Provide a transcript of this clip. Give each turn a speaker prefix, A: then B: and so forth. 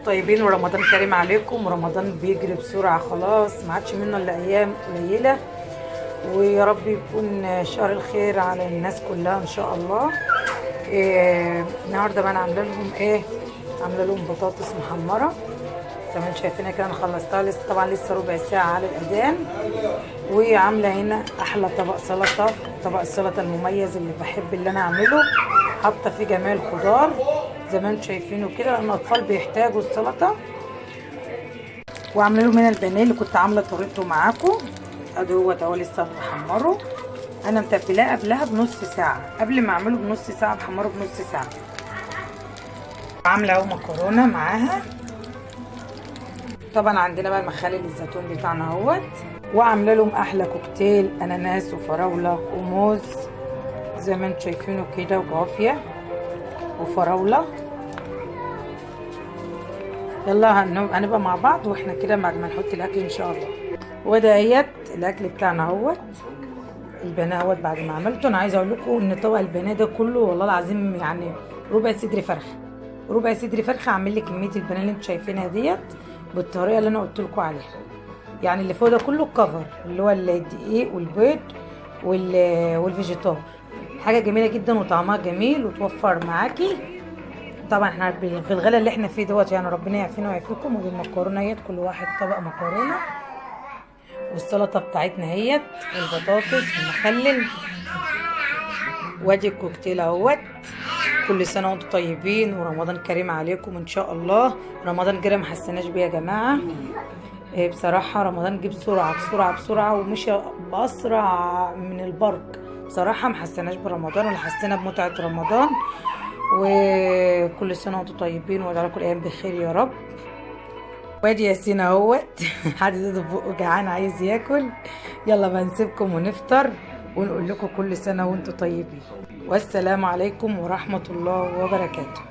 A: طيبين ورمضان كريم عليكم. ورمضان بيجري بسرعة خلاص، ما عادش منه الا ايام قليلة، ويا رب يكون شهر الخير على الناس كلها ان شاء الله. النهارده بقى انا عامله لهم عامله لهم بطاطس محمره زي ما انتم شايفينها كده. انا خلصتها لسه، طبعا لسه ربع ساعه على الاذان. وعامله هنا احلى طبق سلطه، طبق السلطه المميز اللي بحب اللي انا اعمله، حاطه فيه جميع الخضار زي ما انتم شايفينه كده، لان الاطفال بيحتاجوا السلطه. وعامله لهم هنا البانيه اللي كنت عامله طريقته معاكم، ادي هو لسه بحمره. انا متبلاه قبلها بنص ساعه، قبل ما اعمله بنص ساعه بحمره بنص ساعه. عامله اهو مكرونه معاها. طبعا عندنا بقى المخلل الزيتون بتاعنا اهوت. وعامله لهم احلى كوكتيل اناناس وفراوله وموز زي ما انتم شايفينه كده، وجوافيه وفراوله. يلا هنبقى مع بعض واحنا كده بعد ما نحط الاكل ان شاء الله. ودهيت الاكل بتاعنا اهوت، البانيه اهوت. بعد ما عملته انا عايزه اقول لكم ان طبق البانيه ده كله والله العظيم يعني ربع صدر فرخه، ربع صدر فرخه. اعمل لي كميه البانيه اللي انتم شايفينها ديت بالطريقه اللي انا قلت لكم عليها. يعني اللي فوق ده كله الكفر اللي هو الدقيق والبيض والفيجيتار، حاجه جميله جدا وطعمها جميل وتوفر معاكي. طبعا احنا في الغلا اللي احنا فيه دوت، يعني ربنا يعافينا ويعافيكم. ودي المكرونه اهيت، كل واحد طبق مكرونه، والسلطه بتاعتنا اهيت، والبطاطس والمخلل، وادي الكوكتيل اهوت. كل سنه وانتم طيبين ورمضان كريم عليكم ان شاء الله. رمضان جرى ما حسيناش بيه يا جماعه. بصراحه رمضان جه بسرعه بسرعه بسرعه، ومشي باسرع من البرق. بصراحه ما حسيناش برمضان ولا حسينا بمتعه رمضان. وكل سنه وانتم طيبين وادعوا لكم الايام بخير يا رب. وادي ياسين اهوت حد ايده في بقه جعان عايز ياكل. يلا بقى نسيبكم ونفطر ونقول لكم كل سنه وانتم طيبين، والسلام عليكم ورحمه الله وبركاته.